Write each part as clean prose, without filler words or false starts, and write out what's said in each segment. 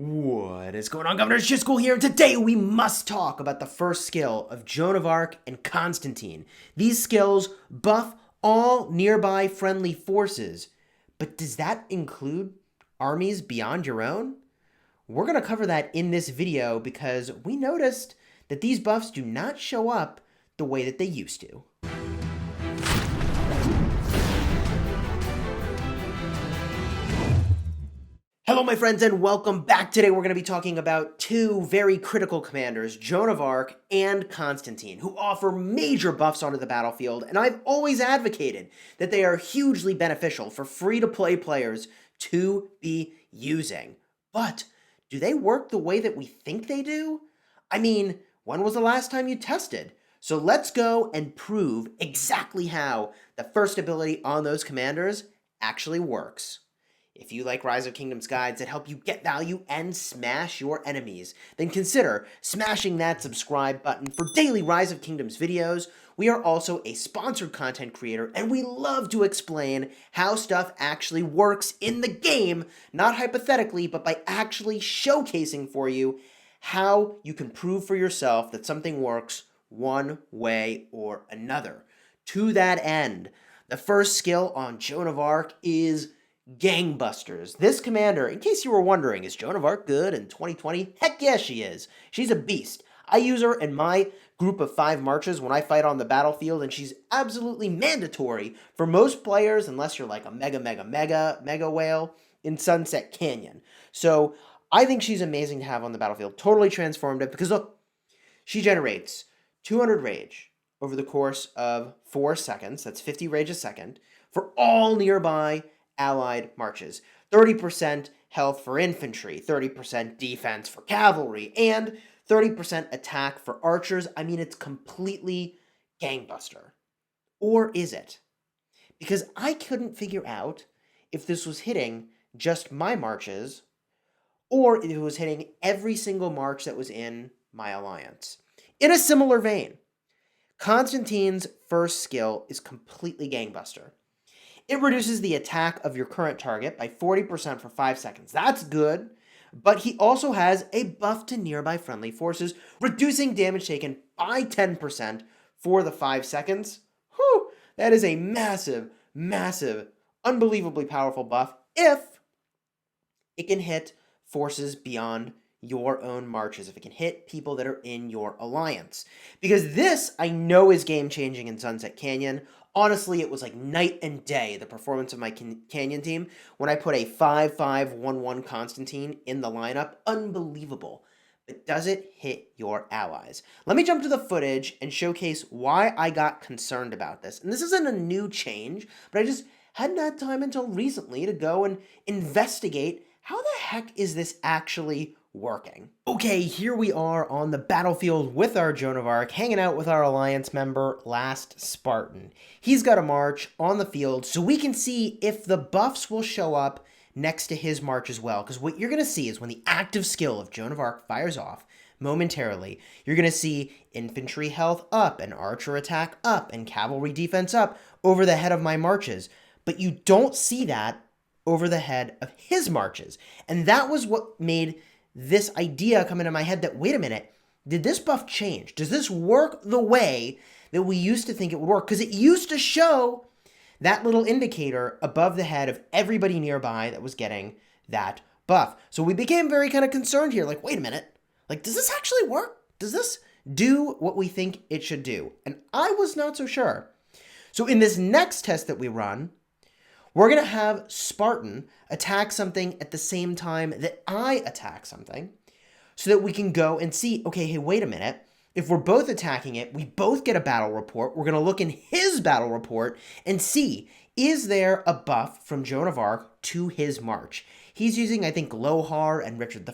What is going on, Governor Chisgule here, and today we must talk about the first skill of Joan of Arc and Constantine. These skills buff all nearby friendly forces, but does that include armies beyond your own? We're going to cover that in this video because we noticed that these buffs do not show up the way that they used to. Hello my friends and welcome back. Today we're going to be talking about two very critical commanders, Joan of Arc and Constantine, who offer major buffs onto the battlefield, and I've always advocated that they are hugely beneficial for free-to-play players to be using. But do they work the way that we think they do? I mean, when was the last time you tested? So let's go and prove exactly how the first ability on those commanders actually works. If you like Rise of Kingdoms guides that help you get value and smash your enemies, then consider smashing that subscribe button for daily Rise of Kingdoms videos. We are also a sponsored content creator, and we love to explain how stuff actually works in the game, not hypothetically, but by actually showcasing for you how you can prove for yourself that something works one way or another. To that end, the first skill on Joan of Arc is Gangbusters. This commander, in case you were wondering, is Joan of Arc good in 2020? Heck yes, she is. She's a beast. I use her in my group of 5 marches when I fight on the battlefield, and she's absolutely mandatory for most players, unless you're like a mega whale in Sunset Canyon. So I think she's amazing to have on the battlefield. Totally transformative, because look, she generates 200 rage over the course of 4 seconds. That's 50 rage a second for all nearby allied marches. 30% health for infantry, 30% defense for cavalry, and 30% attack for archers. I mean, it's completely gangbuster. Or is it? Because I couldn't figure out if this was hitting just my marches or if it was hitting every single march that was in my alliance. In a similar vein, Constantine's first skill is completely gangbuster. It reduces the attack of your current target by 40% for 5 seconds. That's good, but he also has a buff to nearby friendly forces, reducing damage taken by 10% for the 5 seconds. Whew, that is a massive, unbelievably powerful buff if it can hit forces beyond your own marches, if it can hit people that are in your alliance. Because this, I know, is game-changing in Sunset Canyon. Honestly, it was like night and day, the performance of my Canyon team, when I put a 5-5-1-1 Constantine in the lineup. Unbelievable. But does it hit your allies? Let me jump to the footage and showcase why I got concerned about this. And this isn't a new change, but I just hadn't had time until recently to go and investigate how the heck is this actually working. Okay, here we are on the battlefield with our Joan of Arc, hanging out with our alliance member, Last Spartan. He's got a march on the field, so we can see if the buffs will show up next to his march as well. Because what you're going to see is when the active skill of Joan of Arc fires off momentarily, you're going to see infantry health up, and archer attack up, and cavalry defense up over the head of my marches. But you don't see that over the head of his marches. And that was what made this idea come into my head that, wait a minute, did this buff change? Does this work the way that we used to think it would work? Because it used to show that little indicator above the head of everybody nearby that was getting that buff. So we became very kind of concerned here, like, wait a minute, like, does this actually work? Does this do what we think it should do? And I was not so sure. So in this next test that we run, we're going to have Spartan attack something at the same time that I attack something so that we can go and see, okay, hey, wait a minute. If we're both attacking it, we both get a battle report. We're going to look in his battle report and see, is there a buff from Joan of Arc to his march? He's using, I think, Lohar and Richard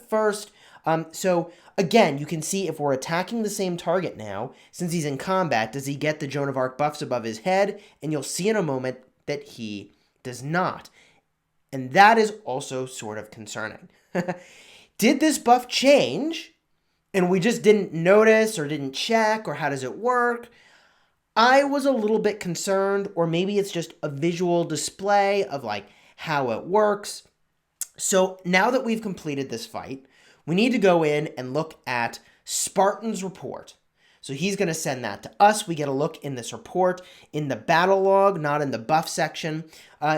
I. So again, you can see if we're attacking the same target now, since he's in combat, does he get the Joan of Arc buffs above his head? And you'll see in a moment that he does not. And that is also sort of concerning. Did this buff change and we just didn't notice or didn't check, or how does it work? I was a little bit concerned, or maybe it's just a visual display of like how it works. So now that we've completed this fight, we need to go in and look at Spartan's report. So he's going to send that to us. We get a look in this report in the battle log, not in the buff section.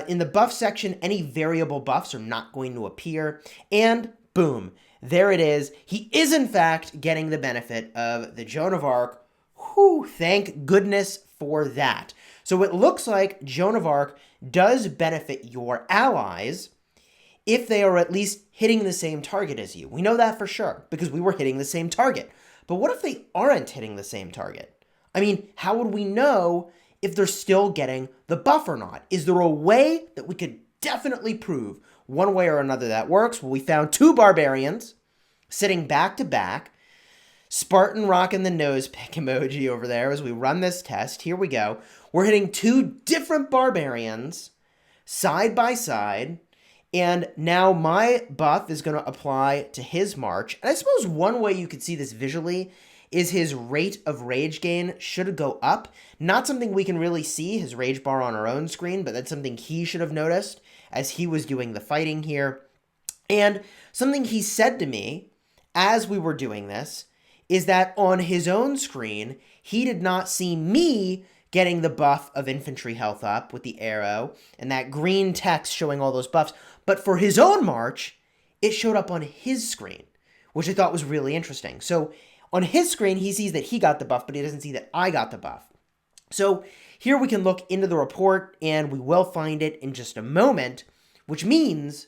In the buff section, any variable buffs are not going to appear. And boom, there it is. He is, in fact, getting the benefit of the Joan of Arc. Whew, thank goodness for that. So it looks like Joan of Arc does benefit your allies if they are at least hitting the same target as you. We know that for sure because we were hitting the same target. But what if they aren't hitting the same target? I mean, how would we know if they're still getting the buff or not? Is there a way that we could definitely prove one way or another that works? Well, we found two barbarians sitting back to back. Spartan rocking the nose pick emoji over there as we run this test. Here we go. We're hitting two different barbarians side by side. And now my buff is going to apply to his march. And I suppose one way you could see this visually is his rate of rage gain should go up. Not something we can really see, his rage bar on our own screen, but that's something he should have noticed as he was doing the fighting here. And something he said to me as we were doing this is that on his own screen, he did not see me getting the buff of infantry health up with the arrow and that green text showing all those buffs. But for his own march, it showed up on his screen, which I thought was really interesting. So on his screen, he sees that he got the buff, but he doesn't see that I got the buff. So here we can look into the report, and we will find it in just a moment, which means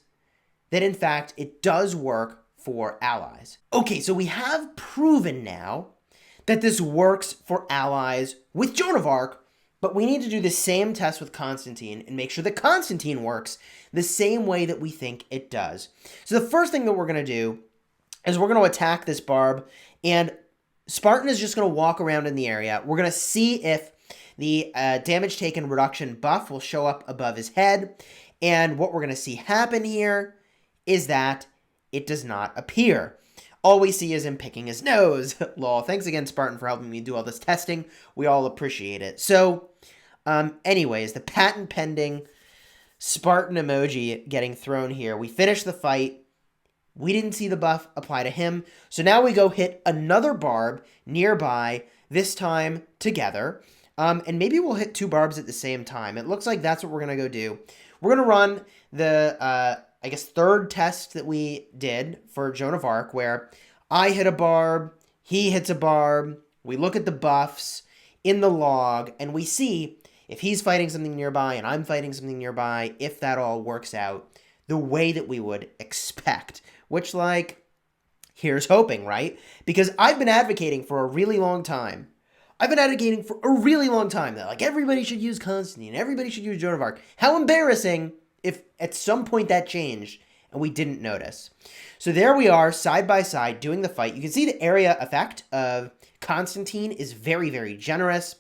that, in fact, it does work for allies. Okay, so we have proven now that this works for allies with Joan of Arc, but we need to do the same test with Constantine and make sure that Constantine works the same way that we think it does. So the first thing that we're going to do is we're going to attack this barb, and Spartan is just going to walk around in the area. We're going to see if the damage taken reduction buff will show up above his head, and what we're going to see happen here is that it does not appear. All we see is him picking his nose. Lol. Thanks again, Spartan, for helping me do all this testing. We all appreciate it. So, anyways, the patent pending Spartan emoji getting thrown here. We finished the fight. We didn't see the buff apply to him. So now we go hit another barb nearby, this time together. And maybe we'll hit two barbs at the same time. It looks like that's what we're going to go do. We're going to run the third test that we did for Joan of Arc, where I hit a barb, he hits a barb, we look at the buffs in the log, and we see if he's fighting something nearby and I'm fighting something nearby, if that all works out the way that we would expect. Which, here's hoping, right? Because I've been advocating for a really long time. That, everybody should use Constantine, everybody should use Joan of Arc. How embarrassing if at some point that changed and we didn't notice. So there we are, side by side, doing the fight. You can see the area effect of Constantine is very, very generous.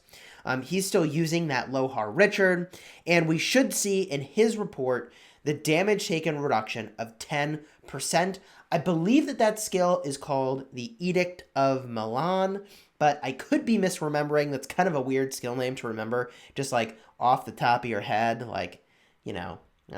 He's still using that Lohar Richard, and we should see in his report the damage taken reduction of 10%. I believe that skill is called the Edict of Milan, but I could be misremembering. That's kind of a weird skill name to remember, just off the top of your head, I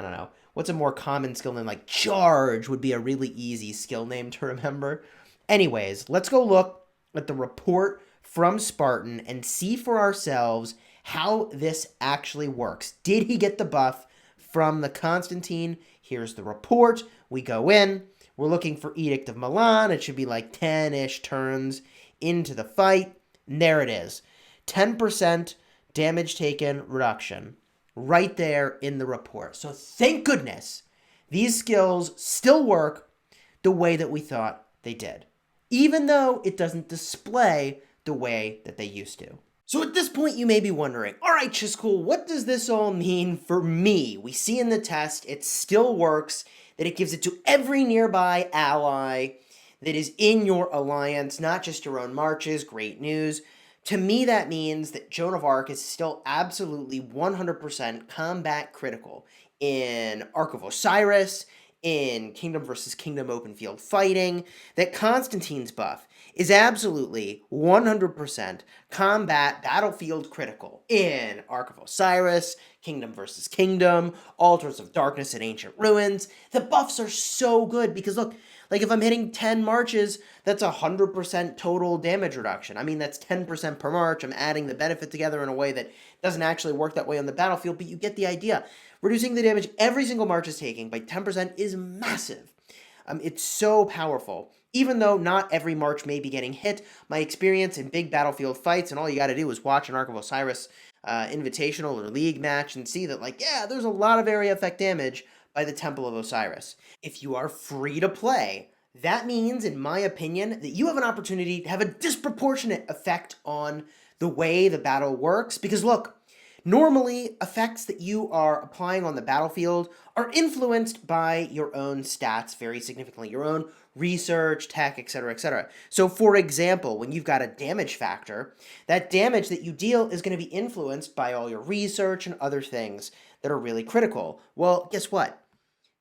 don't know. What's a more common skill name? Charge would be a really easy skill name to remember. Anyways, let's go look at the report from Spartan and see for ourselves how this actually works. Did he get the buff from the Constantine? Here's the report. We go in. We're looking for Edict of Milan. It should be 10-ish turns into the fight. And there it is. 10% damage taken reduction. Right there in the report. So thank goodness these skills still work the way that we thought they did, even though it doesn't display the way that they used to. So at this point, you may be wondering, all right, Chisgule, what does this all mean for me? We see in the test it still works, that it gives it to every nearby ally that is in your alliance, not just your own marches. Great news. To me, that means that Joan of Arc is still absolutely 100% combat critical in Arc of Osiris, in kingdom versus kingdom open field fighting, that Constantine's buff is absolutely 100% combat battlefield critical in Ark of Osiris, kingdom versus kingdom, altars of darkness and ancient ruins. The buffs are so good because look, like if I'm hitting 10 marches, that's 100% total damage reduction. I mean, that's 10% per march. I'm adding the benefit together in a way that doesn't actually work that way on the battlefield, but you get the idea. Reducing the damage every single march is taking by 10% is massive. It's so powerful. Even though not every march may be getting hit, my experience in big battlefield fights, and all you got to do is watch an Ark of Osiris invitational or league match and see that, like, yeah, there's a lot of area effect damage by the Temple of Osiris. If you are free to play, that means, in my opinion, that you have an opportunity to have a disproportionate effect on the way the battle works. Because look, normally effects that you are applying on the battlefield are influenced by your own stats very significantly, your own research, tech, etc., etc. So for example, when you've got a damage factor, that damage that you deal is going to be influenced by all your research and other things that are really critical. Well, guess what?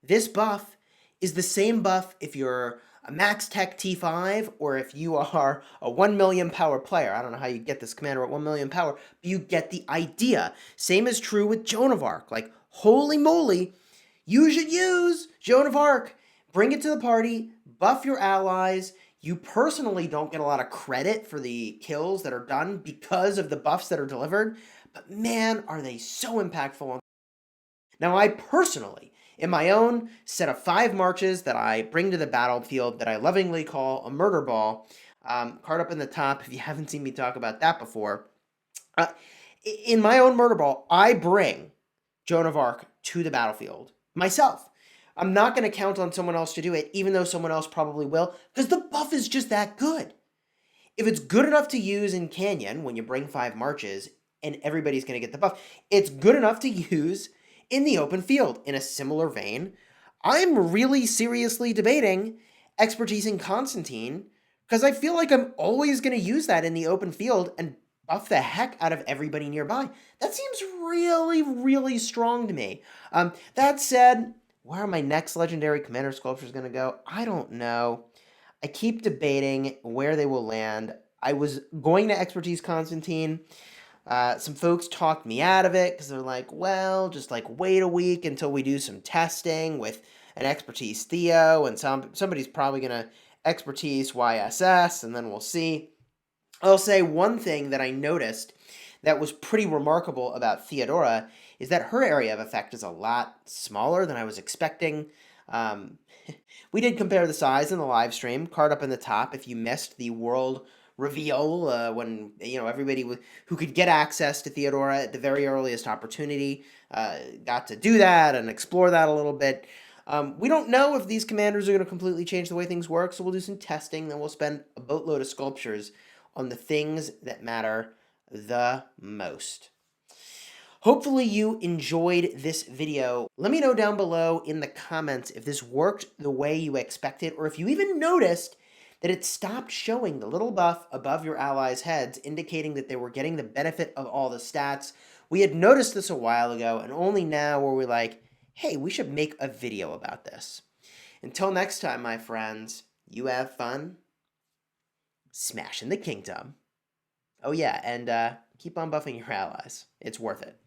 This buff is the same buff if you're a max tech T5 or if you are a 1 million power player. I don't know how you get this commander at 1 million power, but you get the idea. Same is true with Joan of Arc. Like, holy moly, you should use Joan of Arc. Bring it to the party, buff your allies. You personally don't get a lot of credit for the kills that are done because of the buffs that are delivered, but man, are they so impactful. Now, I personally, in my own set of 5 marches that I bring to the battlefield that I lovingly call a murder ball, card up in the top if you haven't seen me talk about that before, in my own murder ball, I bring Joan of Arc to the battlefield myself. I'm not going to count on someone else to do it, even though someone else probably will, because the buff is just that good. If it's good enough to use in Canyon when you bring 5 marches and everybody's going to get the buff, it's good enough to use in the open field. In a similar vein, I'm really seriously debating expertise in Constantine because I feel like I'm always going to use that in the open field and buff the heck out of everybody nearby. That seems really, really strong to me. That said, where are my next legendary commander sculptures going to go? I don't know. I keep debating where they will land. I was going to expertise Constantine. Some folks talked me out of it because they're like, well, just like wait a week until we do some testing with an expertise Theo, and somebody's probably going to expertise YSS, and then we'll see. I'll say one thing that I noticed that was pretty remarkable about Theodora is that her area of effect is a lot smaller than I was expecting. We did compare the size in the live stream, card up in the top if you missed the world reveal when everybody who could get access to Theodora at the very earliest opportunity got to do that and explore that a little bit. We don't know if these commanders are going to completely change the way things work, so we'll do some testing, then we'll spend a boatload of sculptures on the things that matter the most. Hopefully you enjoyed this video. Let me know down below in the comments if this worked the way you expected, or if you even noticed that it stopped showing the little buff above your allies' heads, indicating that they were getting the benefit of all the stats. We had noticed this a while ago, and only now were we like, hey, we should make a video about this. Until next time, my friends, you have fun smashing the kingdom. Oh yeah, and keep on buffing your allies. It's worth it.